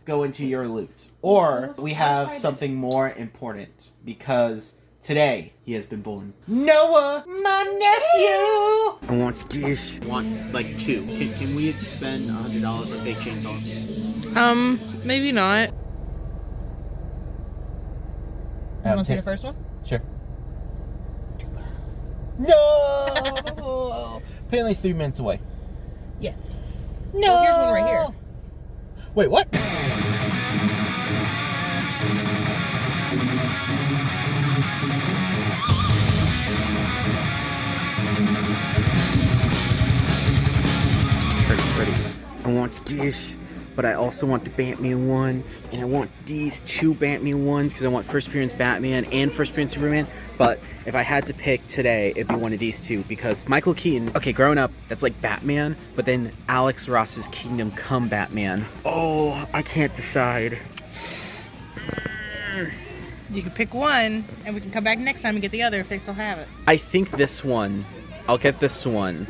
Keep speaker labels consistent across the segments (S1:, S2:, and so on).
S1: go into your loot. Or we have something more important because today he has been born. Noah, my nephew!
S2: I want this. I want like two. Can we spend $100 on fake chainsaws?
S3: Maybe not. You want to see the first one?
S1: Sure. No! Apparently it's 3 minutes away.
S3: Yes.
S1: No!
S3: Well, here's one right here.
S1: Wait, what?
S2: Pretty. I want this, but I also want the Batman one, and I want these two Batman ones because I want first appearance Batman and first appearance Superman. But if I had to pick today, it'd be one of these two because Michael Keaton, okay, growing up, that's like Batman, but then Alex Ross's Kingdom Come Batman. Oh, I can't decide.
S3: You can pick one, and we can come back next time and get the other if they still have it.
S2: I think this one, I'll get this one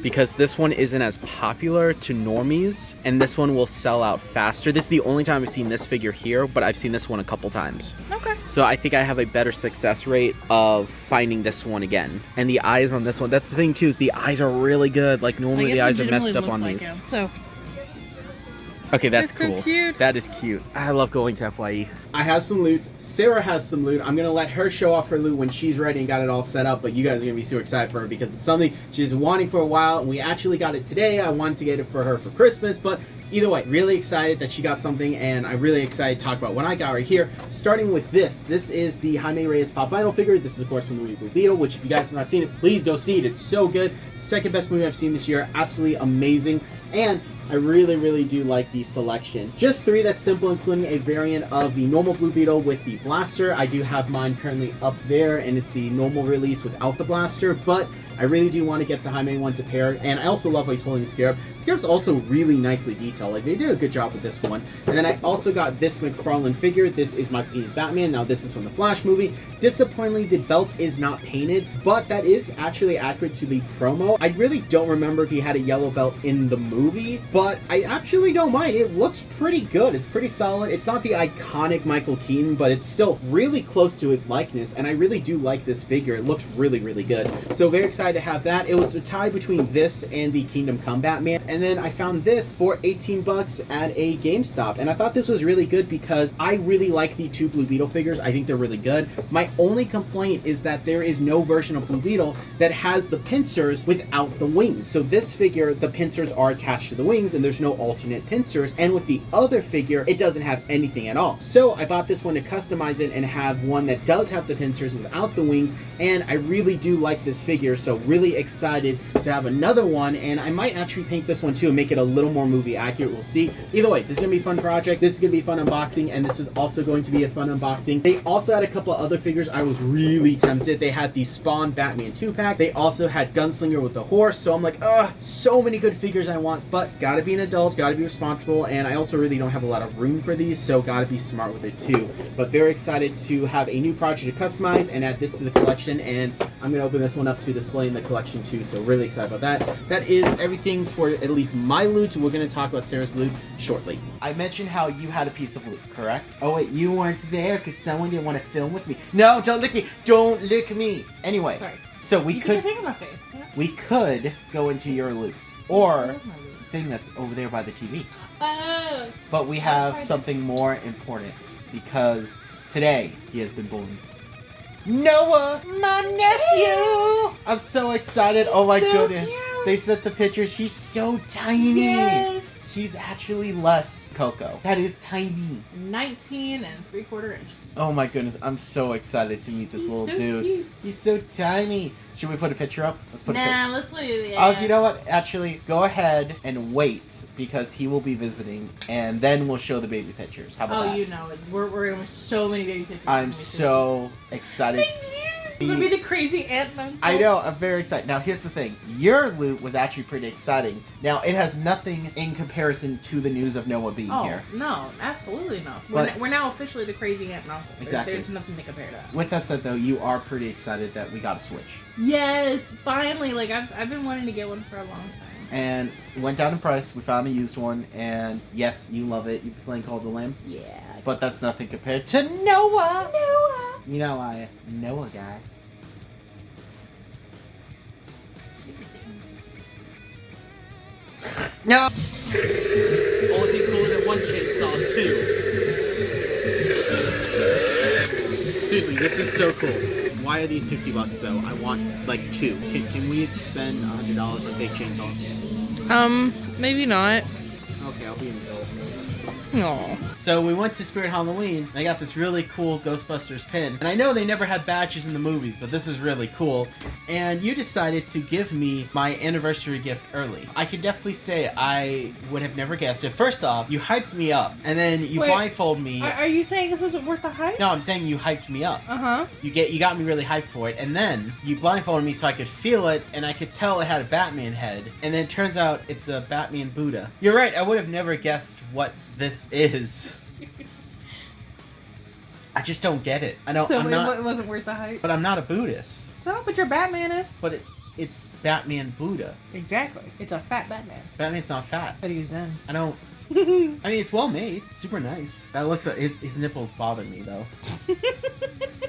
S2: because this one isn't as popular to normies and this one will sell out faster. This is the only time I've seen this figure here, but I've seen this one a couple times.
S3: Okay.
S2: So I think I have a better success rate of finding this one again. And the eyes on this one, that's the thing too, is the eyes are really good. Like normally the eyes are messed up on these.
S3: So.
S2: Okay, that's
S3: so
S2: cool.
S3: Cute.
S2: That is cute. I love going to FYE.
S1: I have some loot. Sarah has some loot. I'm going to let her show off her loot when she's ready and got it all set up, but you guys are going to be super excited for her because it's something she's wanting for a while, and we actually got it today. I wanted to get it for her for Christmas, but either way, really excited that she got something, and I'm really excited to talk about what I got right here. Starting with this. This is the Jaime Reyes Pop Vinyl figure. This is, of course, from the movie Blue Beetle, which if you guys have not seen it, please go see it. It's so good. Second best movie I've seen this year. Absolutely amazing. And I really, really do like the selection. Just 3 that's simple, including a variant of the normal Blue Beetle with the blaster. I do have mine currently up there, and it's the normal release without the blaster, but I really do want to get the Jaime one to pair, and I also love how he's holding the Scarab. Scarab's also really nicely detailed. Like, they did a good job with this one. And then I also got this McFarlane figure. This is my Batman. Now, this is from the Flash movie. Disappointingly, the belt is not painted, but that is actually accurate to the promo. I really don't remember if he had a yellow belt in the movie, but I actually don't mind. It looks pretty good. It's pretty solid. It's not the iconic Michael Keaton, but it's still really close to his likeness, and I really do like this figure. It looks really, really good. So very excited to have that. It was a tie between this and the Kingdom Come Batman, and then I found this for 18 bucks at a GameStop, and I thought this was really good because I really like the 2 Blue Beetle figures. I think they're really good. My only complaint is that there is no version of Blue Beetle that has the pincers without the wings. So this figure, the pincers are attached to the wings, and there's no alternate pincers, and with the other figure, it doesn't have anything at all. So I bought this one to customize it and have one that does have the pincers without the wings, and I really do like this figure, so really excited to have another one, and I might actually paint this one too and make it a little more movie accurate. We'll see. Either way, this is going to be a fun project. This is going to be a fun unboxing, and this is also going to be a fun unboxing. They also had a couple of other figures. I was really tempted. They had the Spawn Batman 2-pack. They also had Gunslinger with the horse, so I'm like, ugh, so many good figures I want, but gotta be an adult, gotta be responsible, and I also really don't have a lot of room for these, so gotta be smart with it too. But very excited to have a new project to customize and add this to the collection, and I'm gonna open this one up to display in the collection too, so really excited about that. That is everything for at least my loot. We're gonna talk about Sarah's loot shortly. I mentioned how you had a piece of loot, correct? Oh wait, you weren't there because someone didn't want to film with me. No, don't lick me! Don't lick me! Anyway, sorry. So we could...
S3: Put your finger on my face. Yeah.
S1: We could go into your loot, or the thing that's over there by the TV.
S3: Oh!
S1: But we have something more important because today he has been born. Noah, my nephew! I'm so excited. Oh my goodness. Cute. They sent the pictures. He's so tiny.
S3: Yes.
S1: He's actually less Coco. That is tiny.
S3: 19 3/4 inch.
S1: Oh my goodness. I'm so excited to meet this little dude.
S3: Cute.
S1: He's so tiny. Should we put a picture up? Let's put a picture.
S3: Let's leave it.
S1: Oh, you know what? Actually, go ahead and wait because he will be visiting, and then we'll show the baby pictures. How about that?
S3: Oh, you know it. We're going to have so many baby pictures.
S1: I'm so excited.
S3: It's going to be the crazy aunt uncle.
S1: I know. I'm very excited. Now, here's the thing. Your loot was actually pretty exciting. Now, it has nothing in comparison to the news of Noah being here.
S3: No, absolutely not. We're now officially the crazy aunt and uncle.
S1: Exactly.
S3: There's nothing to compare to that.
S1: With that said, though, you are pretty excited that we got a Switch.
S3: Yes, finally. Like, I've been wanting to get one for a long time.
S2: and it went down in price. We found a used one, and yes, you love it. You've been playing Call of the Lamb?
S3: Yeah.
S2: But that's nothing compared to Noah! You know I Noah guy. No! Only be cooler than one chainsaw, two. Seriously, this is so cool. Why are these $50 though? I want like two. Can we spend $100 on fake chainsaws?
S3: Maybe not.
S2: Okay, I'll be in the bill.
S3: No.
S2: So we went to Spirit Halloween, and I got this really cool Ghostbusters pin. And I know they never had badges in the movies, but this is really cool. And you decided to give me my anniversary gift early. I could definitely say I would have never guessed it. First off, you hyped me up, and then you blindfolded me.
S3: Are you saying this isn't worth the hype?
S2: No, I'm saying you hyped me up.
S3: Uh-huh.
S2: You got me really hyped for it, and then you blindfolded me so I could feel it, and I could tell it had a Batman head. And then it turns out it's a Batman Buddha. You're right, I would have never guessed what this is. I just don't get it. I know
S3: So
S2: I'm not,
S3: it wasn't worth the hype?
S2: but I'm not a Buddhist.
S3: So, but you're Batmanist.
S2: But it's Batman Buddha.
S3: Exactly. It's a fat Batman.
S2: Batman's not fat.
S3: But he's in.
S2: I don't. I mean, it's well made. Super nice. That looks. His nipples bother me though.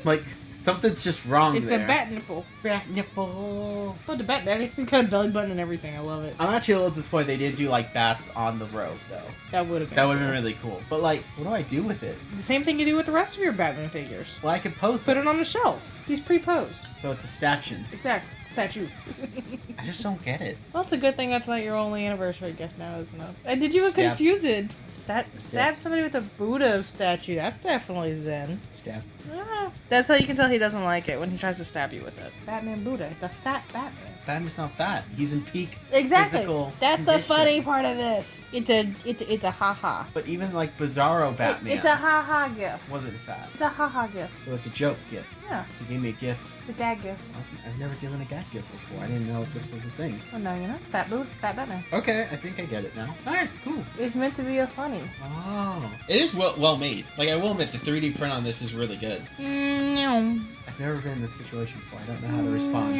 S2: Like something's just wrong
S3: It's
S2: there.
S3: a bat nipple.
S2: Bat nipple.
S3: Oh, the bat daddy. He's got a belly button and everything. I love it.
S2: I'm actually a little disappointed they didn't do like bats on the robe though.
S3: That would have been.
S2: That would have been really cool. But like, what do I do with it?
S3: The same thing you do with the rest of your Batman figures.
S2: Well, I could pose
S3: Put
S2: them.
S3: it on the shelf. He's pre-posed.
S2: So it's a statue.
S3: Exactly. Statue.
S2: I just don't get it.
S3: Well, it's a good thing that's not your only anniversary gift now, isn't it? And did you get
S2: Stab.
S3: confused? Stab somebody with a Buddha statue. That's definitely Zen.
S2: Stab.
S3: Ah, that's how you can tell he doesn't like it when he tries to stab you with it. Batman Buddha. It's a fat Batman.
S2: Batman's not fat. He's in peak
S3: Exactly.
S2: physical
S3: That's
S2: condition.
S3: the funny part of this. It's a haha.
S2: But even like Bizarro Batman
S3: It's a haha gift.
S2: wasn't fat.
S3: It's a haha gift.
S2: So it's a joke gift.
S3: Yeah.
S2: So give me a gift.
S3: It's a gag gift.
S2: I've never given a gag gift before. I didn't know this was a thing.
S3: Oh no, you know, fat Batman.
S2: Okay, I think I get it now. Alright, cool.
S3: It's meant to be a funny.
S2: Oh. It is well made. Like, I will admit, the 3D print on this is really good. I've never been in this situation before. I don't know how to respond.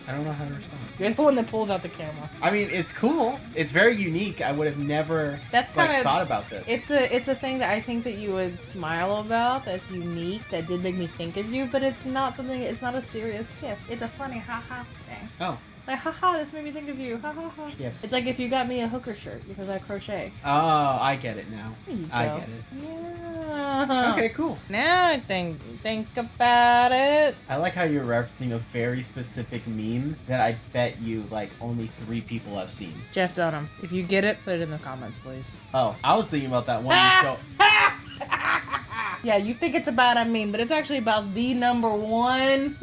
S2: I don't know how to respond.
S3: You're the one that pulls out the camera.
S2: I mean, it's cool. It's very unique. I would have never
S3: That's kind of
S2: thought about this.
S3: It's a thing that I think that you would smile about. That's unique. That did make me think of you, but it's not something. It's not a serious gift. It's a funny haha thing.
S2: Oh.
S3: Like haha, this made me think of you. Ha ha ha.
S2: Yeah.
S3: It's like if you got me a hooker shirt because I crochet.
S2: Oh, I get it now.
S3: There you
S2: I
S3: go.
S2: get it.
S3: Yeah.
S2: Okay, cool.
S3: Now I think about it.
S2: I like how you're referencing a very specific meme that I bet you like only 3 people have seen.
S3: Jeff Dunham. If you get it, put it in the comments, please.
S2: Oh, I was thinking about that one you showed.
S3: Yeah, you think it's about a meme, but it's actually about the number one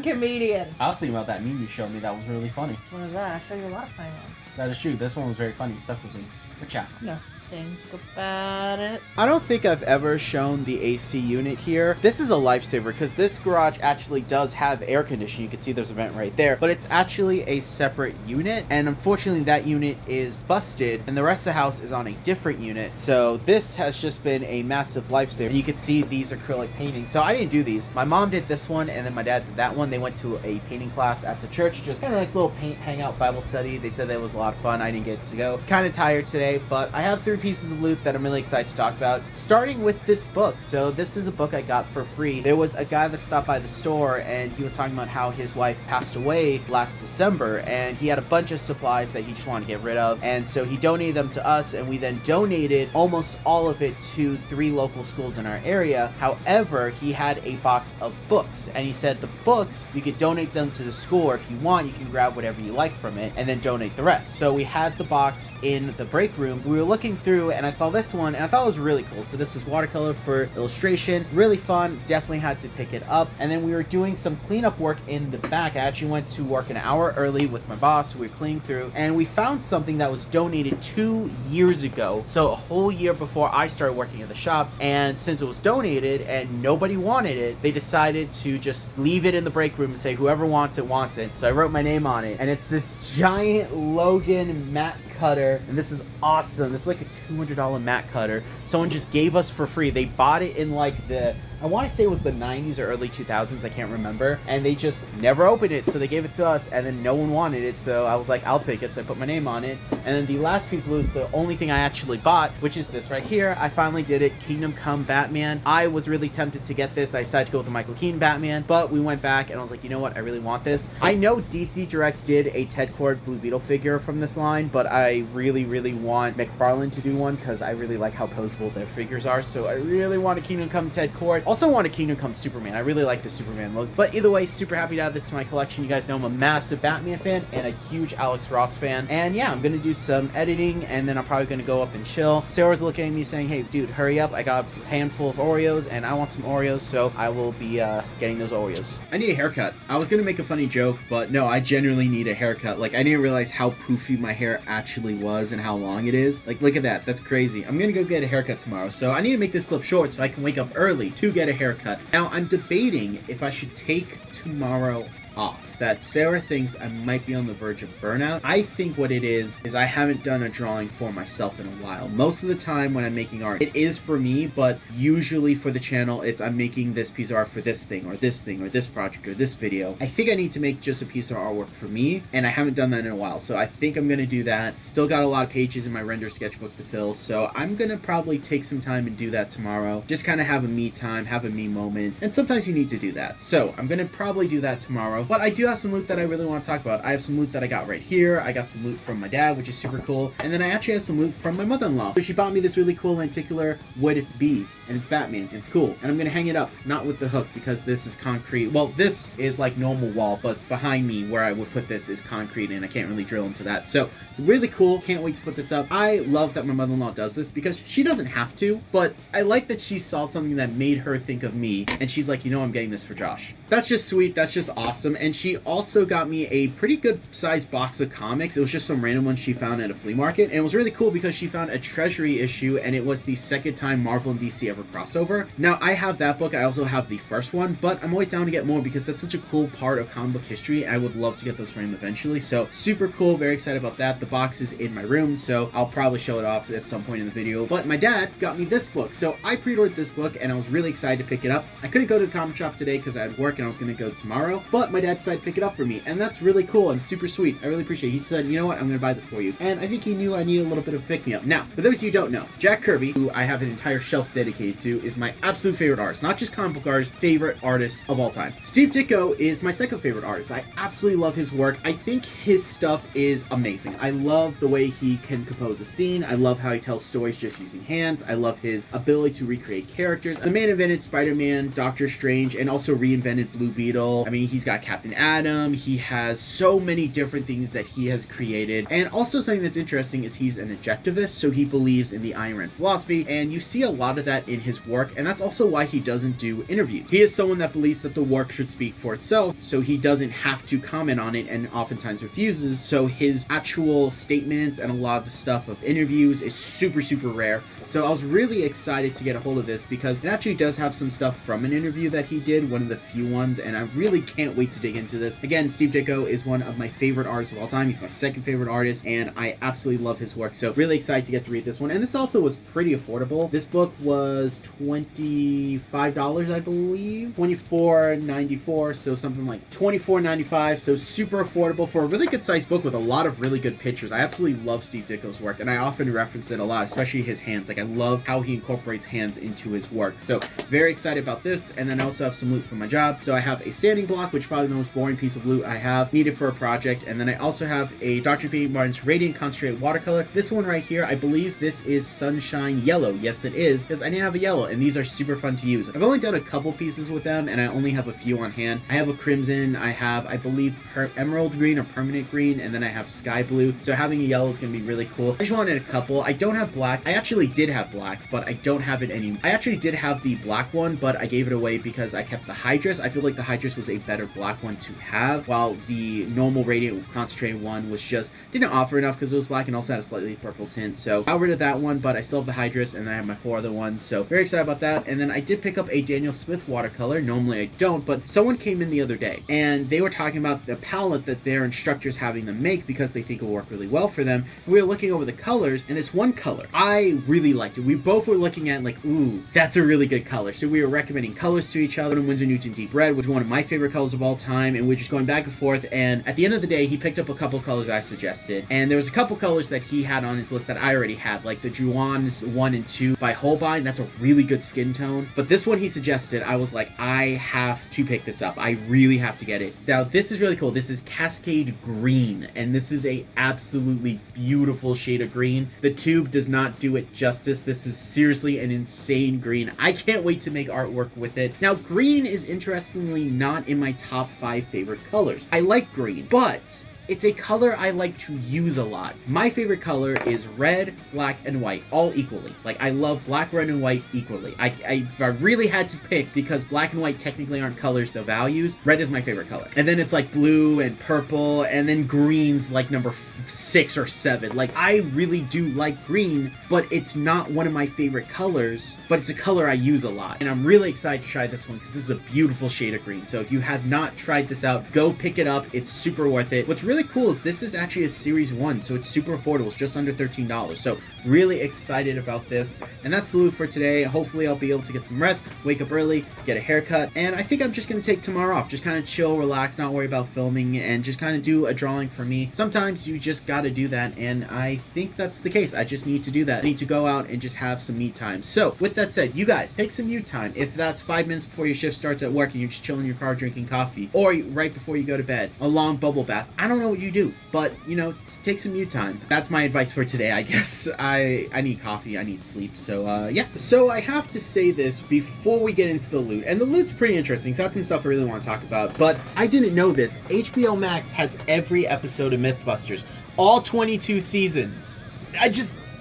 S3: comedian.
S2: I was thinking about that meme you showed me. That was really funny.
S3: What is that? I show you a lot of funny ones.
S2: That is true. This one was very funny. It stuck with me. Good job.
S3: No. Think about it.
S1: I don't think I've ever shown the AC unit here. This is a lifesaver because this garage actually does have air conditioning. You can see there's a vent right there, but it's actually a separate unit, and unfortunately that unit is busted and the rest of the house is on a different unit. So this has just been a massive lifesaver. And you can see these acrylic paintings. So I didn't do these. My mom did this one and then my dad did that one. They went to a painting class at the church, just kind of nice little paint hangout Bible study. They said that was a lot of fun. I didn't get to go. Kind of tired today, but I have 3 pieces of loot that I'm really excited to talk about, starting with this book. So this is a book I got for free. There was a guy that stopped by the store and he was talking about how his wife passed away last December and he had a bunch of supplies that he just wanted to get rid of, and so he donated them to us and we then donated almost all of it to 3 local schools in our area. However, he had a box of books and he said the books, you could donate them to the school, or if you want you can grab whatever you like from it and then donate the rest. So we had the box in the break room. We were looking through and I saw this one and I thought it was really cool. So this is watercolor for illustration, really fun, definitely had to pick it up. And then we were doing some cleanup work in the back. I actually went to work an hour early with my boss. We were cleaning through and we found something that was donated 2 years ago, so a whole year before I started working at the shop. And since it was donated and nobody wanted it, they decided to just leave it in the break room and say whoever wants it wants it. So I wrote my name on it and it's this giant Logan matte cutter, and this is awesome. This is like a $200 matte cutter someone just gave us for free. They bought it in like the
S2: I want to say it was the 90s or early 2000s, I can't remember, and they just never opened it, so they gave it to us, and then no one wanted it, so I was like, I'll take it, so I put my name on it. And then the last piece of loot is the only thing I actually bought, which is this right here. I finally did it, Kingdom Come Batman. I was really tempted to get this. I decided to go with the Michael Keaton Batman, but we went back and I was like, you know what, I really want this. I know DC Direct did a Ted Kord Blue Beetle figure from this line, but I really want McFarlane to do one because I really like how posable their figures are, so I really want a Kingdom Come Ted Kord. Also want a Kingdom Come Superman. I really like the Superman look, but either way, super happy to add this to my collection. You guys know I'm a massive Batman fan and a huge Alex Ross fan, and yeah, I'm gonna do some editing and then I'm probably gonna go up and chill. Sarah's looking at me saying, hey dude, hurry up, I got a handful of Oreos and I want some Oreos, so I will be getting those Oreos.
S1: I need a haircut. I was gonna make a funny joke, but no, I genuinely need a haircut. Like, I didn't realize how poofy my hair actually was and how long it is. Like, look at that. That's crazy. I'm gonna go get a haircut tomorrow, so I need to make this clip short so I can wake up early to get a haircut. Now, I'm debating if I should take tomorrow off. That Sarah thinks I might be on the verge of burnout. I think what it is I haven't done a drawing for myself in a while. Most of the time when I'm making art, it is for me, but usually for the channel, it's I'm making this piece of art for this thing or this project or this video. I think I need to make just a piece of artwork for me, and I haven't done that in a while, so I think I'm gonna do that. Still got a lot of pages in my render sketchbook to fill, so I'm gonna probably take some time and do that tomorrow. Just kind of have a me time, have a me moment, and sometimes you need to do that. So I'm gonna probably do that tomorrow, but I do have some loot that I really want to talk about. I have some loot that I got right here. I got some loot from my dad, which is super cool. And then I actually have some loot from my mother-in-law. So she bought me this really cool lenticular Would It Be? And it's Batman. It's cool. And I'm going to hang it up, not with the hook, because this is concrete. Well, this is like normal wall, but behind me where I would put this is concrete, and I can't really drill into that. So really cool. Can't wait to put this up. I love that my mother-in-law does this because she doesn't have to, but I like that she saw something that made her think of me, and she's like, you know, I'm getting this for Josh. That's just sweet. That's just awesome. And she also got me a pretty good sized box of comics. It was just some random ones she found at a flea market, and it was really cool because she found a Treasury issue, and it was the second time Marvel and DC ever crossover. Now, I have that book. I also have the first one, but I'm always down to get more because that's such a cool part of comic book history. I would love to get those framed eventually, so super cool. Very excited about that. The box is in my room, so I'll probably show it off at some point in the video. But my dad got me this book, so I pre-ordered this book, and I was really excited to pick it up. I couldn't go to the comic shop today because I had work and I was going to go tomorrow, but my dad decided to pick it up for me, and that's really cool and super sweet. I really appreciate it. He said, you know what, I'm going to buy this for you, and I think he knew I needed a little bit of a pick-me-up. Now, for those of you who don't know, Jack Kirby, who I have an entire shelf dedicated to, is my absolute favorite artist, not just comic book artist, favorite artist of all time. Steve Ditko is my second favorite artist. I absolutely love his work. I think his stuff is amazing. I love the way he can compose a scene. I love how he tells stories just using hands. I love his ability to recreate characters. The man invented Spider-Man, Doctor Strange, and also reinvented Blue Beetle. I mean, he's got Captain Atom. He has so many different things that he has created. And also something that's interesting is he's an objectivist, so he believes in the Ayn Rand philosophy, and you see a lot of that in his work, and that's also why he doesn't do interviews. He is someone that believes that the work should speak for itself, so he doesn't have to comment on it and oftentimes refuses, so his actual statements and a lot of the stuff of interviews is super rare. So I was really excited to get a hold of this because it actually does have some stuff from an interview that he did, one of the few ones, and I really can't wait to dig into this. Again, Steve Ditko is one of my favorite artists of all time. He's my second favorite artist, and I absolutely love his work. So really excited to get to read this one. And this also was pretty affordable. This book was $25, I believe. $24.94, so something like $24.95. So super affordable for a really good sized book with a lot of really good pictures. I absolutely love Steve Ditko's work, and I often reference it a lot, especially his hands. Like, I love how he incorporates hands into his work. So very excited about this. And then I also have some loot from my job. So I have a sanding block, which is probably the most boring piece of loot I have needed for a project. And then I also have a Dr. P. Martin's Radiant Concentrated Watercolor. This one right here, I believe this is Sunshine Yellow. Yes, it is, because I didn't have a yellow, and these are super fun to use. I've only done a couple pieces with them, and I only have a few on hand. I have a crimson, I have, I believe, emerald green or permanent green, and then I have sky blue. So having a yellow is going to be really cool. I just wanted a couple. I don't have black. I actually did have black, but I don't have it anymore. I actually did have the black one, but I gave it away because I kept the Hydrus. I feel like the Hydrus was a better black one to have, while the normal Radiant Concentrated one was just, didn't offer enough because it was black and also had a slightly purple tint. So I got rid of that one, but I still have the Hydrus, and then I have my 4 other ones. So very excited about that. And then I did pick up a Daniel Smith watercolor. Normally I don't, but someone came in the other day and they were talking about the palette that their instructor's having them make because they think it will work really well for them. And we were looking over the colors, and this one color I really liked it. We both were looking at like, ooh, that's a really good color. So we were recommending colors to each other. And Winsor Newton Deep Red, which is one of my favorite colors of all time, and we're just going back and forth. And at the end of the day, he picked up a couple colors I suggested, and there was a couple colors that he had on his list that I already had, like the Juans 1 and 2 by Holbein. That's a really good skin tone. But this one he suggested, I was like, I have to pick this up. I really have to get it. Now, this is really cool. This is Cascade Green, and this is a absolutely beautiful shade of green. The tube does not do it justice. This is seriously an insane green. I can't wait to make artwork with it. Now, green is interestingly not in my top 5 favorite colors. I like green, but it's a color I like to use a lot. My favorite color is red, black, and white, all equally. Like, I love black, red, and white equally. If I really had to pick, because black and white technically aren't colors, they're values, red is my favorite color. And then it's like blue and purple, and then green's like number 6 or 7. Like, I really do like green, but it's not one of my favorite colors, but it's a color I use a lot. And I'm really excited to try this one because this is a beautiful shade of green. So if you have not tried this out, go pick it up. It's super worth it. What's really cool is this is actually a series 1, so it's super affordable. It's just under $13. So really excited about this. And that's the loot for today. Hopefully I'll be able to get some rest, wake up early, get a haircut, and I think I'm just going to take tomorrow off. Just kind of chill, relax, not worry about filming, and just kind of do a drawing for me. Sometimes you just got to do that, and I think that's the case. I just need to do that. I need to go out and just have some me time. So with that said, you guys, take some you time. If that's 5 minutes before your shift starts at work and you're just chilling in your car drinking coffee, or right before you go to bed, a long bubble bath. I don't know what you do, but you know, take some you time. That's my advice for today, I guess. I need coffee, I need sleep, so yeah. So I have to say this before we get into the loot, and the loot's pretty interesting, so that's some stuff I really want to talk about, but I didn't know this. HBO Max has every episode of Mythbusters, all 22 seasons.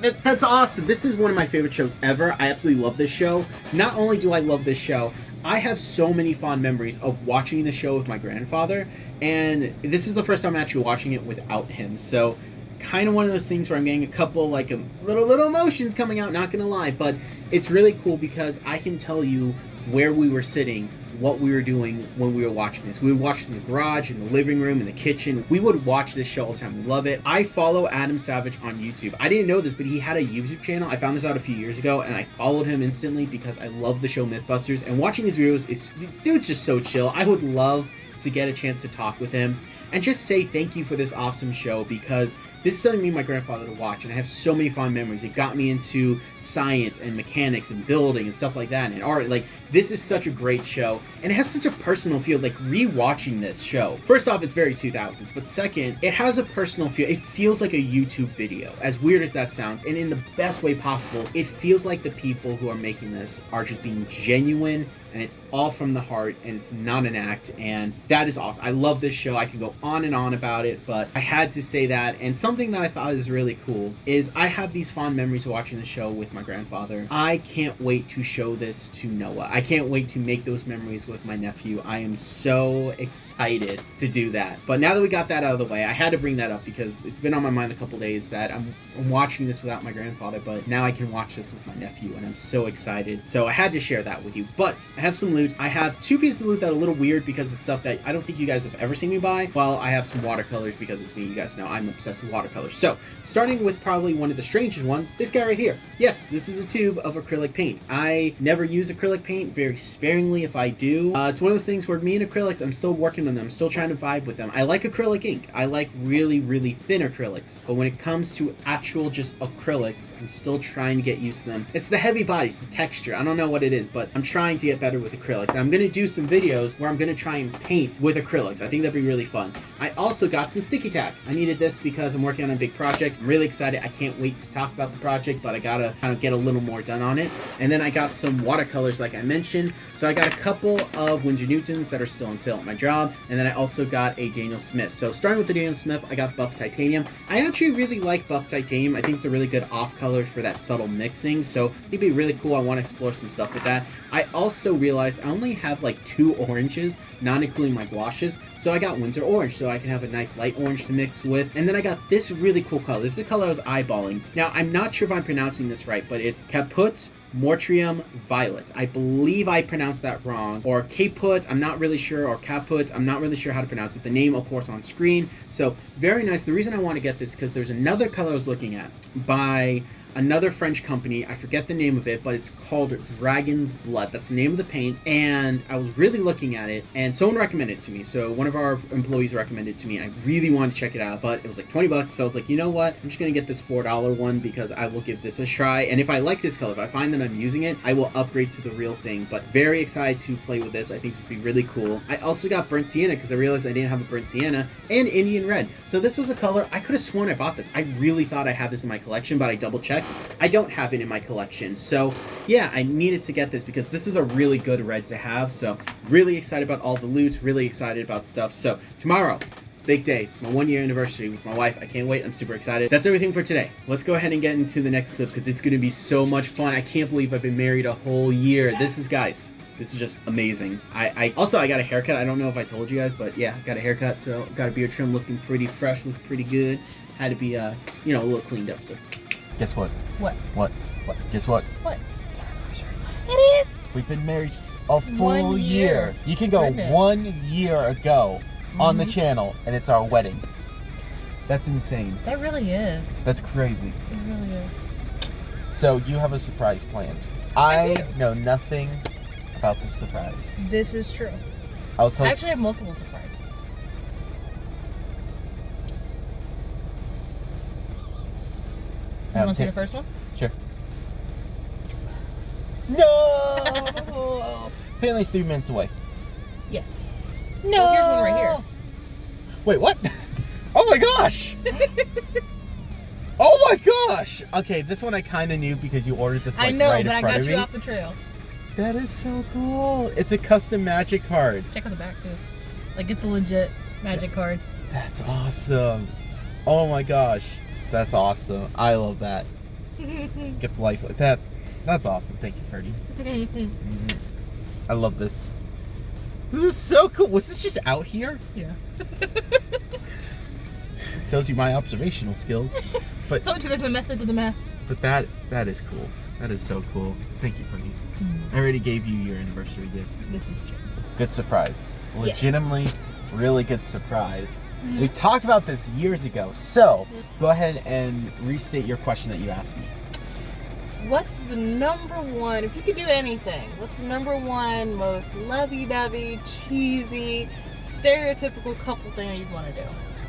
S1: That's awesome. This is one of my favorite shows ever. I absolutely love this show. Not only do I love this show, I have so many fond memories of watching the show with my grandfather, and this is the first time I'm actually watching it without him, so kind of one of those things where I'm getting a couple like little emotions coming out, not gonna lie, but it's really cool because I can tell you where we were sitting, what we were doing when we were watching this. We would watch this in the garage, in the living room, in the kitchen. We would watch this show all the time. We love it. I follow Adam Savage on YouTube. I didn't know this, but he had a YouTube channel. I found this out a few years ago, and I followed him instantly because I love the show Mythbusters. And watching these videos, dude's just so chill. I would love to get a chance to talk with him and just say thank you for this awesome show, because this is something me and my grandfather to watch, and I have so many fond memories. It got me into science and mechanics and building and stuff like that, and art. Like, this is such a great show, and it has such a personal feel. Like, rewatching this show, first off, it's very 2000s, but second, it has a personal feel. It feels like a YouTube video, as weird as that sounds, and in the best way possible. It feels like the people who are making this are just being genuine, and it's all from the heart, and it's not an act, and that is awesome. I love this show. I can go on and on about it, but I had to say that. And something that I thought is really cool is I have these fond memories of watching the show with my grandfather. I can't wait to show this to Noah. I can't wait to make those memories with my nephew. I am so excited to do that. But now that we got that out of the way, I had to bring that up because it's been on my mind a couple days that I'm watching this without my grandfather, but now I can watch this with my nephew, and I'm so excited. So I had to share that with you. But I have some loot. I have 2 pieces of loot that are a little weird because it's stuff that I don't think you guys have ever seen me buy. Well, I have some watercolors because it's me. You guys know I'm obsessed with watercolors. So, starting with probably one of the strangest ones, this guy right here. Yes, this is a tube of acrylic paint. I never use acrylic paint, very sparingly if I do. It's one of those things where me and acrylics, I'm still working on them. I'm still trying to vibe with them. I like acrylic ink. I like really, really thin acrylics. But when it comes to actual just acrylics, I'm still trying to get used to them. It's the heavy bodies, the texture. I don't know what it is, but I'm trying to get better with acrylics. And I'm going to do some videos where I'm going to try and paint with acrylics. I think that'd be really fun. I also got some sticky tack. I needed this because I'm working on a big project. I'm really excited. I can't wait to talk about the project, but I gotta kind of get a little more done on it. And then I got some watercolors like I mentioned. So I got a couple of Winsor Newtons that are still on sale at my job. And then I also got a Daniel Smith. So starting with the Daniel Smith, I got Buff Titanium. I actually really like Buff Titanium. I think it's a really good off color for that subtle mixing. So it'd be really cool. I want to explore some stuff with that. I also realized I only have like 2 oranges, not including my gouaches. So I got Winsor Orange, so I can have a nice light orange to mix with. And then I got this really cool color. This is a color I was eyeballing. Now, I'm not sure if I'm pronouncing this right, but it's Caput Mortrium Violet. I believe I pronounced that wrong. Or Caput, I'm not really sure. Or Caput, I'm not really sure how to pronounce it. The name, of course, on screen. So, very nice. The reason I want to get this is because there's another color I was looking at by another French company. I forget the name of it, but it's called Dragon's Blood. That's the name of the paint. And I was really looking at it, and someone recommended it to me. So one of our employees recommended it to me. I really wanted to check it out, but it was like 20 bucks. So I was like, you know what? I'm just going to get this $4 one because I will give this a try. And if I like this color, if I find that I'm using it, I will upgrade to the real thing. But very excited to play with this. I think this would be really cool. I also got Burnt Sienna because I realized I didn't have a Burnt Sienna, and Indian Red. So this was a color, I could have sworn I bought this. I really thought I had this in my collection, but I double checked. I don't have it in my collection. So yeah, I needed to get this because this is a really good red to have. So really excited about all the loot, really excited about stuff. So tomorrow, it's a big day. It's my 1 year anniversary with my wife. I can't wait. I'm super excited. That's everything for today. Let's go ahead and get into the next clip because it's going to be so much fun. I can't believe I've been married a whole year. This is, guys, this is just amazing. I also got a haircut. I don't know if I told you guys, but yeah, got a haircut. So got a beard trim, looking pretty fresh, looking pretty good. Had to be, you know, a little cleaned up. So
S2: Guess what?
S3: What?
S2: What?
S3: What?
S2: Guess what?
S3: What?
S2: It's our anniversary.
S3: It is!
S2: We've been married a full
S3: 1 year.
S2: You can go
S3: Goodness.
S2: 1 year ago on the channel, and it's our wedding. That's insane.
S3: That really is.
S2: That's crazy.
S3: It really is.
S2: So you have a surprise planned.
S3: I do.
S2: know nothing about this surprise.
S3: This is true.
S2: I was
S3: I
S2: told.
S3: actually have multiple surprises. You want to see the first one?
S2: Sure. No! Apparently it's 3 minutes away.
S3: Yes.
S2: No!
S3: Well, here's one right here.
S2: Wait, what? Oh my gosh! Oh my gosh! Okay, this one I kind of knew because you ordered this like
S3: I know,
S2: right
S3: but
S2: in
S3: I
S2: front
S3: got
S2: of
S3: you
S2: me.
S3: off the trail.
S2: That is so cool. It's a custom magic card.
S3: Check on the back too. Like it's a legit magic card.
S2: That's awesome. Oh my gosh. That's awesome. I love that. Gets life like that. That's awesome. Thank you, Ferdy. I love this. This is so cool. Was this just out here?
S3: Yeah.
S2: Tells you my observational skills. But
S3: Told you there's a method to the mess.
S2: but that is cool. That is so cool. Thank you, Ferdy. I already gave you your anniversary gift.
S3: This is true.
S2: Good surprise.
S3: Yeah.
S2: Legitimately, really good surprise. We talked about this years ago. So go ahead and restate your question that you asked me.
S3: What's the number one, if you could do anything, what's the number one most lovey-dovey, cheesy, stereotypical couple thing that you'd want to do?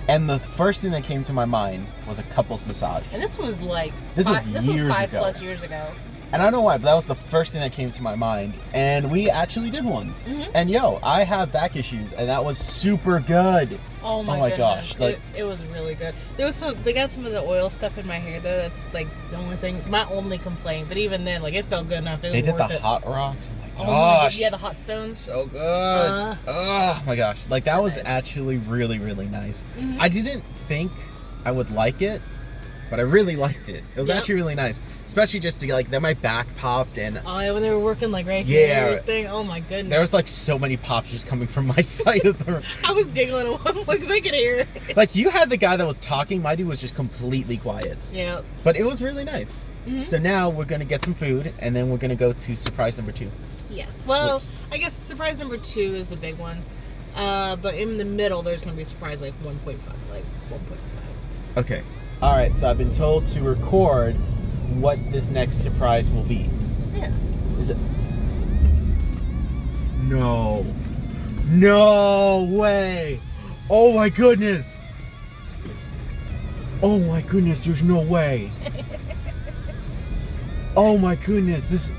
S2: And the first thing that came to my mind was a couple's massage.
S3: And this was like,
S2: This was
S3: this was
S2: years
S3: 5
S2: ago.
S3: plus years ago.
S2: And I don't know why, but that was the first thing that came to my mind. And we actually did one.
S3: Mhm.
S2: And yo, I have back issues, and that was super good.
S3: Oh my
S2: my
S3: goodness.
S2: gosh, like-
S3: it was really good. They got some of the oil stuff in my hair though. That's like the only thing, my only complaint. But even then, like it felt good enough. It was
S2: They did
S3: worth
S2: the
S3: it.
S2: hot rocks. Oh my
S3: Oh my god,
S2: gosh.
S3: yeah, the hot stones.
S2: So good. Oh my gosh. Like that
S3: So
S2: was
S3: nice.
S2: actually really, really nice.
S3: Mhm.
S2: I didn't think I would like it, but I really liked it. It was
S3: Yep.
S2: actually really nice. Especially just to get like, then my back popped and
S3: Oh yeah, when they were working like right here
S2: Yeah.
S3: and everything. Oh my goodness.
S2: there was like so many pops just coming from my side of the room.
S3: I was giggling at one because I could hear it.
S2: Like you had the guy that was talking, my dude was just completely quiet.
S3: Yeah.
S2: But it was really nice.
S3: Mhm.
S2: So now we're gonna get some food and then we're gonna go to surprise number 2.
S3: Yes. Well, I guess surprise number 2 is the big one. But in the middle, there's going to be surprise like 1.5. Like 1.5.
S2: Okay. Alright, so I've been told to record what this next surprise will be.
S3: Yeah.
S2: Is it? No. No way. Oh my goodness. Oh my goodness, there's no way. Oh my goodness, this.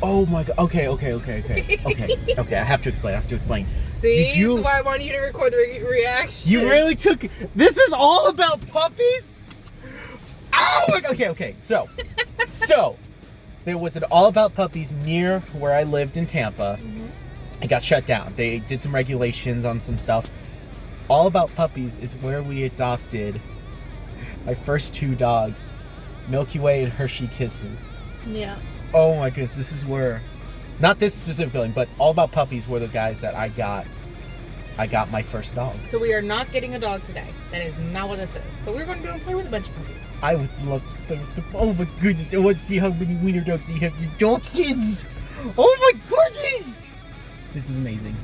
S2: Oh my god. Okay. I have to explain.
S3: See?
S2: Did you-
S3: This is why I wanted you to record the reaction.
S2: You really took. This is all about puppies? Oh my. Okay. So, there was an All About Puppies near where I lived in Tampa. It got shut down. They did some regulations on some stuff. All About Puppies is where we adopted my first 2 dogs, Milky Way and Hershey Kisses.
S3: Yeah.
S2: Oh my goodness, this is where, not this specific building, but All About Puppies were the guys that I got my first dog.
S3: So we are not getting a dog today. That is not what this is. But we're going to go and play with a bunch of puppies.
S2: I would love to play with them. Oh my goodness, I want to see how many wiener dogs you have. You DACHSHUND! Oh my goodness! This is amazing.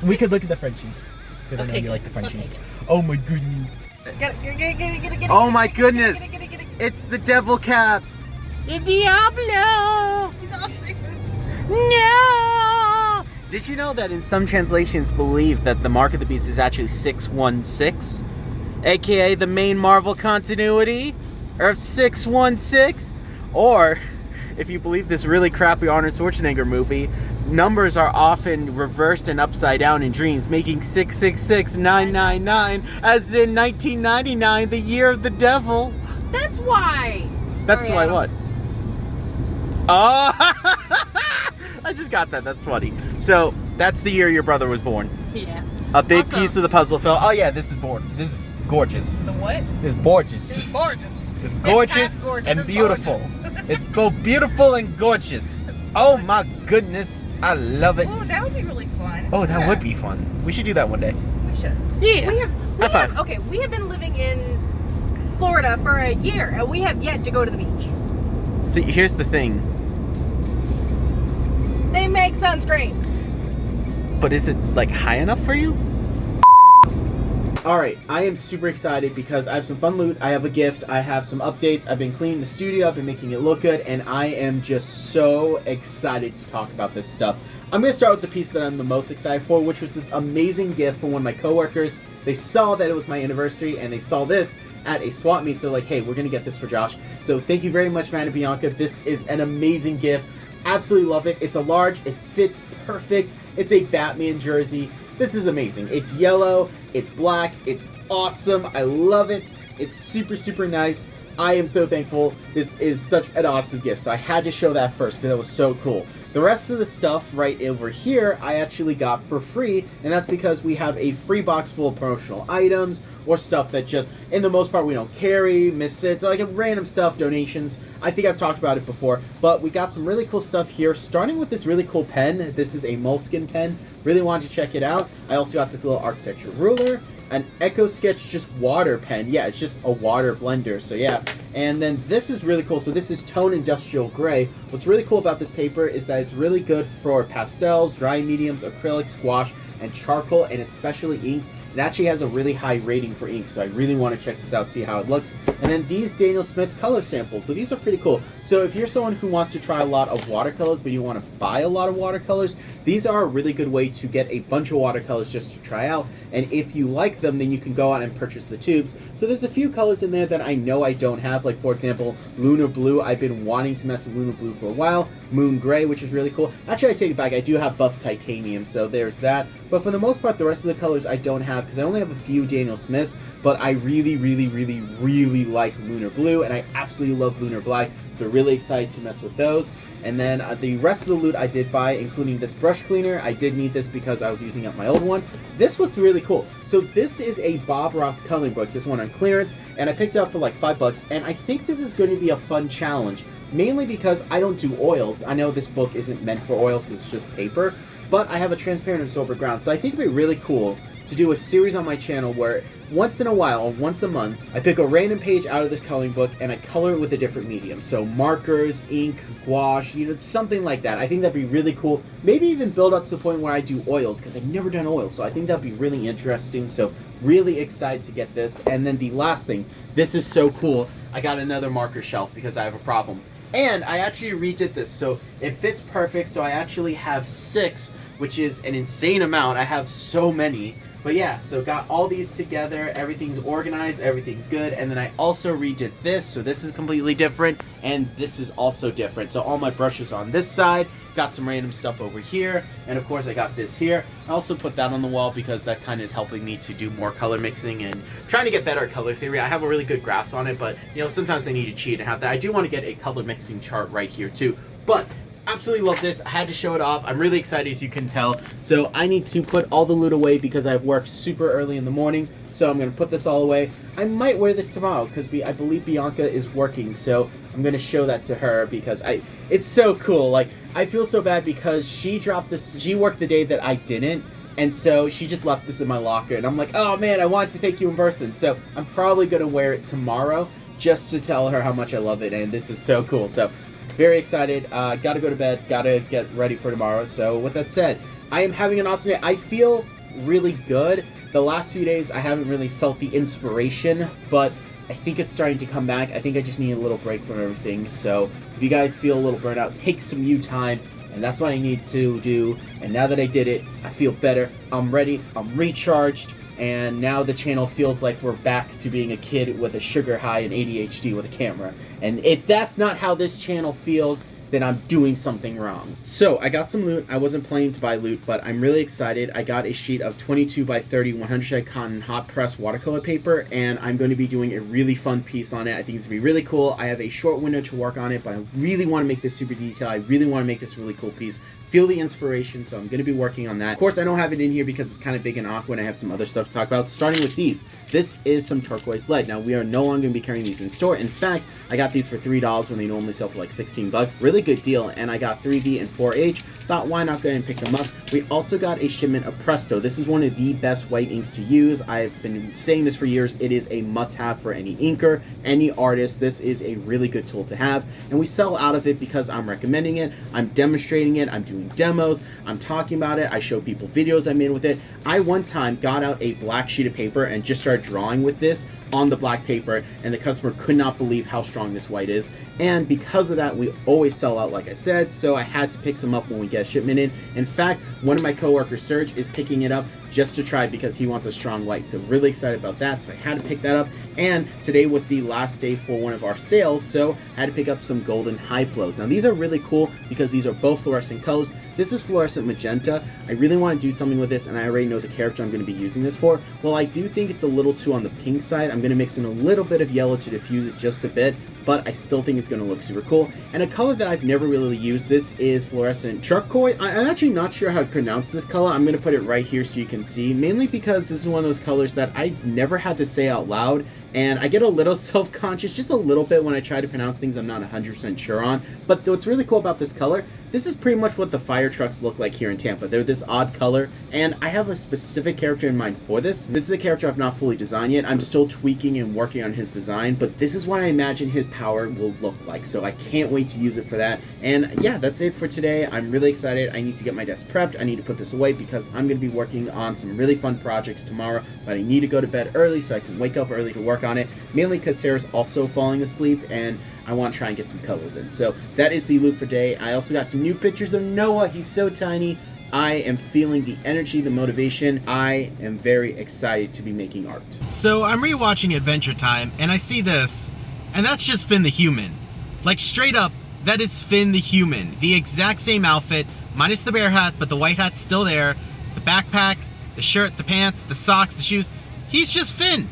S2: We could look at the Frenchies, because I know
S3: Okay,
S2: you like the
S3: good.
S2: Frenchies.
S3: Okay,
S2: Oh my goodness.
S3: Get it.
S2: Oh my goodness.
S3: Get it.
S2: It's the devil cap. El Diablo.
S3: He's all sick.
S2: No! Did you know that in some translations believe that the Mark of the Beast is actually 616? AKA the main Marvel continuity? Earth 616? Or, if you believe this really crappy Arnold Schwarzenegger movie, numbers are often reversed and upside down in dreams, making 666999 as in 1999, the year of the devil.
S3: That's why.
S2: That's
S3: Sorry,
S2: why
S3: Adam.
S2: what? Oh! I just got that. That's funny. So, that's the year your brother was born.
S3: Yeah.
S2: A big
S3: Also-
S2: piece of the puzzle fell. Oh yeah, this is This is gorgeous.
S3: The what?
S2: It's gorgeous.
S3: It's gorgeous.
S2: It's gorgeous
S3: past gorgeous,
S2: and
S3: it's
S2: beautiful.
S3: gorgeous.
S2: It's both beautiful and gorgeous. Oh my goodness, I love it.
S3: Oh, that would be really fun.
S2: Oh, that
S3: Yeah.
S2: would be fun. We should do that one day.
S3: We should.
S2: Yeah.
S3: We
S2: High five.
S3: have, okay, we have been living in Florida for a year, and we have yet to go to the beach.
S2: See, here's the thing.
S3: They make sunscreen.
S2: But is it like high enough for you?
S1: Alright, I am super excited because I have some fun loot, I have a gift, I have some updates, I've been cleaning the studio, I've been making it look good, and I am just so excited to talk about this stuff. I'm going to start with the piece that I'm the most excited for, which was this amazing gift from one of my coworkers. They saw that it was my anniversary, and they saw this at a swap meet, so they're like, hey, we're going to get this for Josh. So thank you very much, Matt and Bianca. This is an amazing gift. Absolutely love it. It's a large, it fits perfect. It's a Batman jersey. This is amazing. It's yellow, it's black, it's awesome. I love it. It's super, super nice. I am so thankful. This is such an awesome gift. So I had to show that first because that was so cool. The rest of the stuff right over here, I actually got for free, and that's because we have a free box full of promotional items or stuff that just, in the most part, we don't carry, misfits, like random stuff, donations. I think I've talked about it before, but we got some really cool stuff here, starting with this really cool pen. This is a Moleskine pen. Really wanted to check it out. I also got this little architecture ruler, an Echo Sketch just water pen. Yeah, it's just a water blender, so yeah. And then this is really cool. So this is Tone Industrial Gray. What's really cool about this paper is that it's really good for pastels, dry mediums, acrylics, gouache, and charcoal, and especially ink. It actually has a really high rating for ink, so I really want to check this out, see how it looks. And then these Daniel Smith color samples. So these are pretty cool. So if you're someone who wants to try a lot of watercolors, but you want to buy a lot of watercolors, these are a really good way to get a bunch of watercolors just to try out. And if you like them, then you can go out and purchase the tubes. So there's a few colors in there that I know I don't have. Like, for example, Lunar Blue. I've been wanting to mess with Lunar Blue for a while. Moon Gray, which is really cool. Actually, I take it back. I do have Buff Titanium, so there's that. But for the most part, the rest of the colors I don't have because I only have a few Daniel Smiths. But I really, really, really, really like Lunar Blue, and I absolutely love Lunar Black. So really excited to mess with those. And then the rest of the loot I did buy, including this brush cleaner. I did need this because I was using up my old one. This was really cool. So this is a Bob Ross coloring book, this one on clearance, and I picked it up for like $5, and I think this is going to be a fun challenge, mainly because I don't do oils. I know this book isn't meant for oils because it's just paper, but I have a transparent absorber ground, so I think it'd be really cool to do a series on my channel where once in a while, or once a month, I pick a random page out of this coloring book and I color it with a different medium. So markers, ink, gouache, you know, something like that. I think that'd be really cool. Maybe even build up to the point where I do oils, because I've never done oils, so I think that'd be really interesting. So really excited to get this. And then the last thing, this is so cool. I got another marker shelf because I have a problem. And I actually redid this, so it fits perfect. So I actually have 6, which is an insane amount. I have so many. But yeah, so got all these together, everything's organized, everything's good, and then I also redid this, so this is completely different, and this is also different. So all my brushes on this side, got some random stuff over here, and of course I got this here. I also put that on the wall because that kind of is helping me to do more color mixing and trying to get better at color theory. I have a really good grasp on it, but you know, sometimes I need to cheat and have that. I do want to get a color mixing chart right here too, but absolutely love this. I had to show it off. I'm really excited, as you can tell. So I need to put all the loot away because I've worked super early in the morning. So I'm going to put this all away. I might wear this tomorrow because I believe Bianca is working. So I'm going to show that to her because it's so cool. Like, I feel so bad because she dropped this. She worked the day that I didn't. And so she just left this in my locker. And I'm like, oh man, I wanted to thank you in person. So I'm probably going to wear it tomorrow just to tell her how much I love it. And this is so cool. So very excited. Gotta go to bed. Gotta get ready for tomorrow. So with that said, I am having an awesome day. I feel really good. The last few days, I haven't really felt the inspiration, but I think it's starting to come back. I think I just need a little break from everything. So if you guys feel a little burnt out, take some you time. And that's what I need to do. And now that I did it, I feel better. I'm ready. I'm recharged. And now the channel feels like we're back to being a kid with a sugar high and ADHD with a camera. And if that's not how this channel feels, then I'm doing something wrong. So I got some loot. I wasn't planning to buy loot, but I'm really excited. I got a sheet of 22 by 30 100 cotton hot press watercolor paper, and I'm going to be doing a really fun piece on it. I think it's going to be really cool. I have a short window to work on it, but I really want to make this super detailed. I really want to make this a really cool piece. Feel the inspiration, so I'm going to be working on that. Of course, I don't have it in here because it's kind of big and awkward. I have some other stuff to talk about, starting with these. This is some turquoise lead. Now, we are no longer going to be carrying these in store. In fact, I got these for $3 when they normally sell for like 16 bucks. Really good deal, and I got 3B and 4H. Thought, why not go ahead and pick them up? We also got a shipment of Presto. This is one of the best white inks to use. I've been saying this for years. It is a must-have for any inker, any artist. This is a really good tool to have, and we sell out of it because I'm recommending it, I'm demonstrating it, I'm doing demos, I'm talking about it, I show people videos I made with it. I one time got out a black sheet of paper and just started drawing with this on the black paper, and the customer could not believe how strong this white is. And because of that, we always sell out, like I said, so I had to pick some up when we get a shipment in. In fact, one of my coworkers, Serge, is picking it up just to try because he wants a strong white. So really excited about that, so I had to pick that up. And today was the last day for one of our sales, so I had to pick up some golden high flows. Now these are really cool because these are both fluorescent colors. This is fluorescent magenta. I really want to do something with this, and I already know the character I'm going to be using this for. Well, I do think it's a little too on the pink side. I'm going to mix in a little bit of yellow to diffuse it just a bit, but I still think it's going to look super cool. And a color that I've never really used, this is fluorescent turquoise. I'm actually not sure how to pronounce this color. I'm going to put it right here so you can see, mainly because this is one of those colors that I've never had to say out loud, and I get a little self-conscious, just a little bit, when I try to pronounce things I'm not 100% sure on. But what's really cool about this color, this is pretty much what the fire trucks look like here in Tampa. They're this odd color, and I have a specific character in mind for this. This is a character I've not fully designed yet. I'm still tweaking and working on his design, but this is what I imagine his power will look like, so I can't wait to use it for that. And yeah, that's it for today. I'm really excited. I need to get my desk prepped. I need to put this away because I'm going to be working on some really fun projects tomorrow, but I need to go to bed early so I can wake up early to work on it, mainly because Sarah's also falling asleep, and I want to try and get some colors in. So that is the loot for today. I also got some new pictures of Noah. He's so tiny. I am feeling the energy, the motivation. I am very excited to be making art.
S2: So I'm rewatching Adventure Time, and I see this, and that's just Finn the Human. Like, straight up, that is Finn the Human. The exact same outfit, minus the bear hat, but the white hat's still there. The backpack, the shirt, the pants, the socks, the shoes. He's just Finn.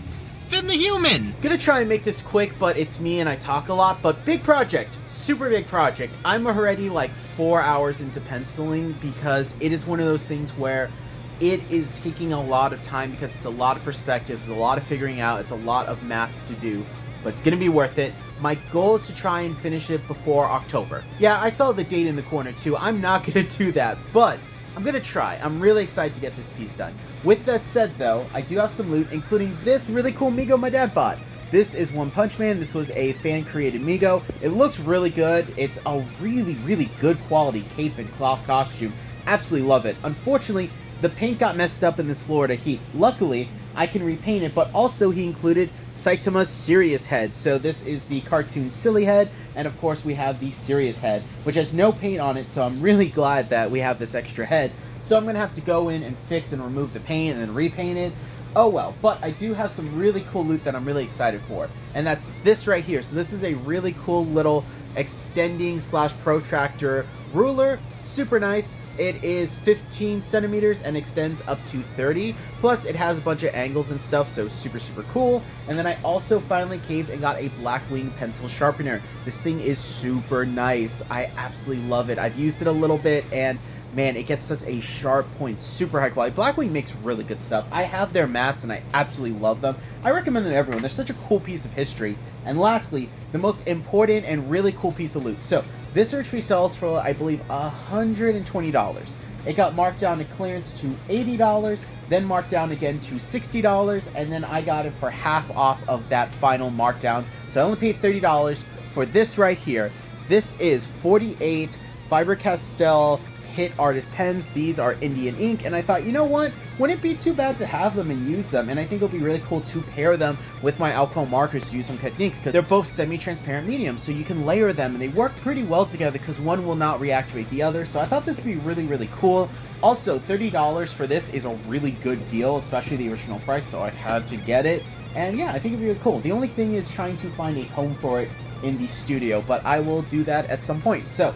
S2: Finn the Human!
S1: Gonna try and make this quick, but it's me and I talk a lot, but big project, super big project. I'm already like 4 hours into penciling because it is one of those things where it is taking a lot of time because it's a lot of perspectives, a lot of figuring out, it's a lot of math to do, but it's gonna be worth it. My goal is to try and finish it before October. Yeah, I saw the date in the corner too. I'm not gonna do that, but I'm gonna try. I'm really excited to get this piece done. With that said though, I do have some loot, including this really cool Mego my dad bought. This is One Punch Man. This was a fan-created Mego. It looks really good. It's a really, really good quality cape and cloth costume. Absolutely love it. Unfortunately, the paint got messed up in this Florida heat. Luckily, I can repaint it, but also he included Saitama's serious head. So this is the cartoon silly head, and of course we have the serious head, which has no paint on it, so I'm really glad that we have this extra head. So I'm going to have to go in and fix and remove the paint and then repaint it. Oh well, but I do have some really cool loot that I'm really excited for, and that's this right here. So this is a really cool little extending / protractor ruler. Super nice. It is 15 centimeters and extends up to 30, plus it has a bunch of angles and stuff, so super cool. And then I also finally caved and got a Blackwing pencil sharpener. This thing is super nice. I absolutely love it. I've used it a little bit, and man, it gets such a sharp point, super high quality. Blackwing makes really good stuff. I have their mats and I absolutely love them. I recommend them to everyone. They're such a cool piece of history. And lastly, the most important and really cool piece of loot. So this actually sells for, I believe, $120. It got marked down to clearance to $80, then marked down again to $60, and then I got it for half off of that final markdown. So I only paid $30 for this right here. This is 48 Faber-Castell
S2: hit artist pens. These are Indian ink, and I thought, you know what? Wouldn't it be too bad to have them and use them? And I think it'll be really cool to pair them with my alcohol markers to use some techniques, because they're both semi-transparent mediums, so you can layer them, and they work pretty well together because one will not reactivate the other. So I thought this would be really, really cool. Also, $30 for this is a really good deal, especially the original price, so I had to get it. And yeah, I think it'd be really cool. The only thing is trying to find a home for it in the studio, but I will do that at some point. So,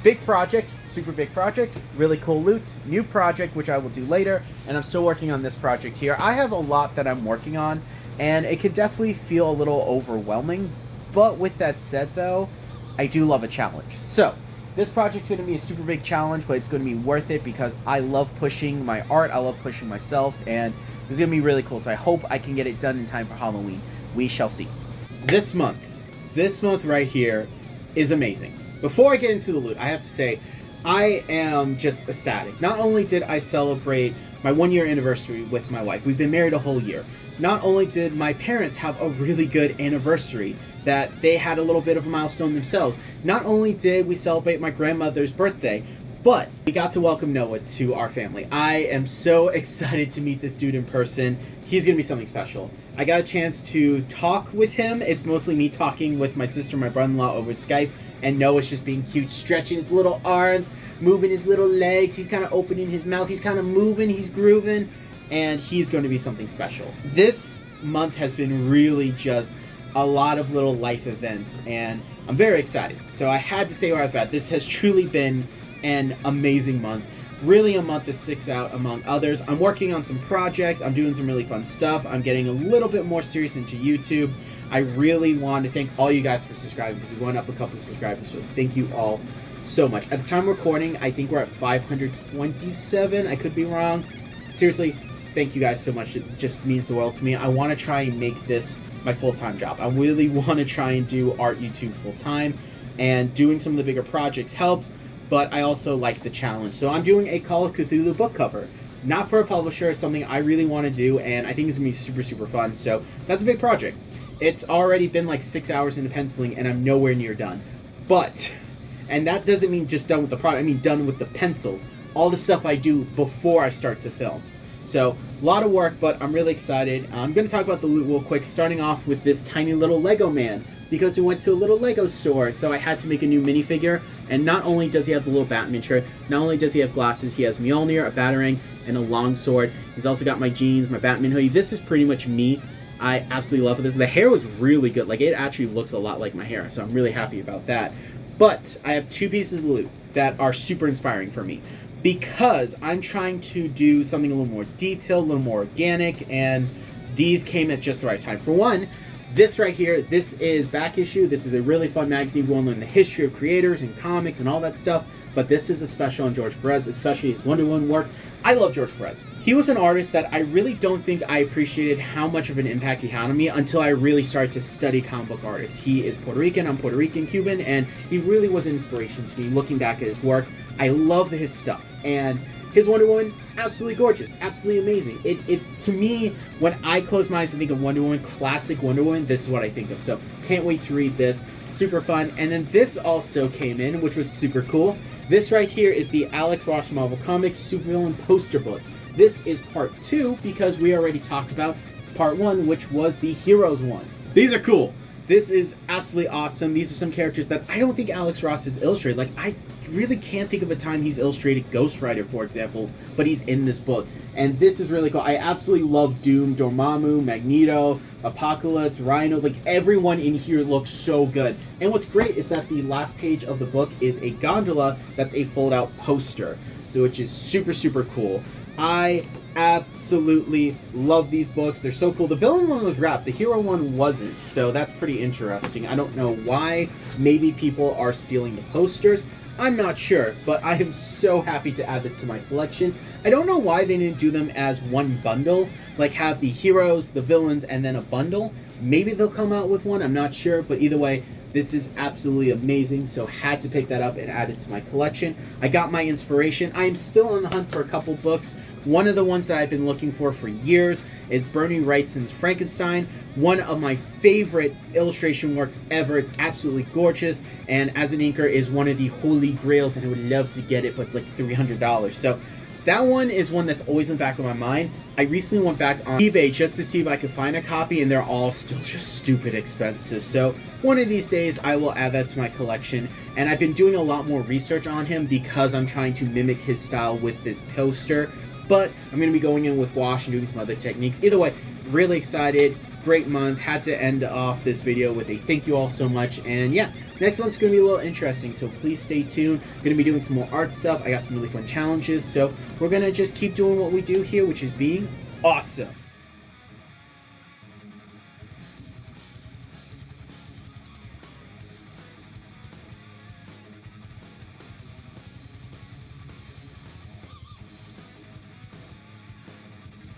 S2: big project, super big project, really cool loot, new project, which I will do later, and I'm still working on this project here. I have a lot that I'm working on, and it could definitely feel a little overwhelming, but with that said though, I do love a challenge. So, this project's going to be a super big challenge, but it's going to be worth it because I love pushing my art, I love pushing myself, and this is going to be really cool, so I hope I can get it done in time for Halloween. We shall see.
S1: This month right here is amazing. Before I get into the loot, I have to say, I am just ecstatic. Not only did I celebrate my 1-year anniversary with my wife, we've been married a whole year. Not only did my parents have a really good anniversary, that they had a little bit of a milestone themselves. Not only did we celebrate my grandmother's birthday, but we got to welcome Noah to our family. I am so excited to meet this dude in person. He's going to be something special. I got a chance to talk with him. It's mostly me talking with my sister and my brother-in-law over Skype, and Noah's just being cute, stretching his little arms, moving his little legs. He's kind of opening his mouth. He's kind of moving. He's grooving, and he's going to be something special. This month has been really just a lot of little life events, and I'm very excited. So I had to say right off the bat, this has truly been an amazing month. Really a month that sticks out among others. I'm working on some projects. I'm doing some really fun stuff. I'm getting a little bit more serious into YouTube. I really want to thank all you guys for subscribing, because we went up a couple of subscribers, so thank you all so much. At the time of recording, I think we're at 527. I could be wrong. Seriously, thank you guys so much. It just means the world to me. I want to try and make this my full-time job. I really want to try and do art YouTube full-time, and doing some of the bigger projects helps, but I also like the challenge. So I'm doing a Call of Cthulhu book cover. Not for a publisher, it's something I really want to do, and I think it's going to be super, super fun. So that's a big project. It's already been like 6 hours into penciling, and I'm nowhere near done. But, and that doesn't mean just done with the product, I mean done with the pencils. All the stuff I do before I start to film. So, a lot of work, but I'm really excited. I'm going to talk about the loot real quick, starting off with this tiny little Lego man, because we went to a little Lego store, so I had to make a new minifigure. And not only does he have the little Batman shirt, not only does he have glasses, he has Mjolnir, a Batarang, and a long sword. He's also got my jeans, my Batman hoodie. This is pretty much me. I absolutely love this. The hair was really good. Like, it actually looks a lot like my hair, so I'm really happy about that. But I have two pieces of loot that are super inspiring for me, because I'm trying to do something a little more detailed, a little more organic, and these came at just the right time. For one, this right here, this is Back Issue. This is a really fun magazine. We want to learn the history of creators and comics and all that stuff, but this is a special on George Perez, especially his Wonder Woman work. I love George Perez. He was an artist that I really don't think I appreciated how much of an impact he had on me until I really started to study comic book artists. He is Puerto Rican, I'm Puerto Rican, Cuban, and he really was an inspiration to me looking back at his work. I love his stuff, and his Wonder Woman, absolutely gorgeous, absolutely amazing. It's, to me, when I close my eyes and think of Wonder Woman, classic Wonder Woman, this is what I think of. So, can't wait to read this. Super fun. And then this also came in, which was super cool. This right here is the Alex Ross Marvel Comics Supervillain poster book. This is part 2, because we already talked about part 1, which was the Heroes one. These are cool. This is absolutely awesome. These are some characters that I don't think Alex Ross has illustrated. Like, I really can't think of a time he's illustrated Ghost Rider, for example, but he's in this book. And this is really cool. I absolutely love Doom, Dormammu, Magneto, Apocalypse, Rhino. Like, everyone in here looks so good. And what's great is that the last page of the book is a gondola that's a fold-out poster, so which is super, super cool. I absolutely love these books. They're so cool. The villain one was wrapped. The hero one wasn't, so that's pretty interesting. I don't know why. Maybe people are stealing the posters. I'm not sure, but I am so happy to add this to my collection. I don't know why they didn't do them as one bundle, like have the heroes, the villains, and then a bundle. Maybe they'll come out with one, I'm not sure, but either way, This is absolutely amazing, so had to pick that up and add it to my collection. I got my inspiration. I am still on the hunt for a couple books. One of the ones that I've been looking for years is Bernie Wrightson's Frankenstein, one of my favorite illustration works ever. It's absolutely gorgeous, and as an inker is one of the holy grails, and I would love to get it, but it's like $300. So that one is one that's always in the back of my mind. I recently went back on eBay just to see if I could find a copy, and they're all still just stupid expensive. So one of these days I will add that to my collection, and I've been doing a lot more research on him because I'm trying to mimic his style with this poster. But I'm going to be going in with wash and doing some other techniques. Either way, really excited. Great month. Had to end off this video with a thank you all so much. And yeah, next one's going to be a little interesting, so please stay tuned. I'm going to be doing some more art stuff. I got some really fun challenges, so we're going to just keep doing what we do here, which is being awesome.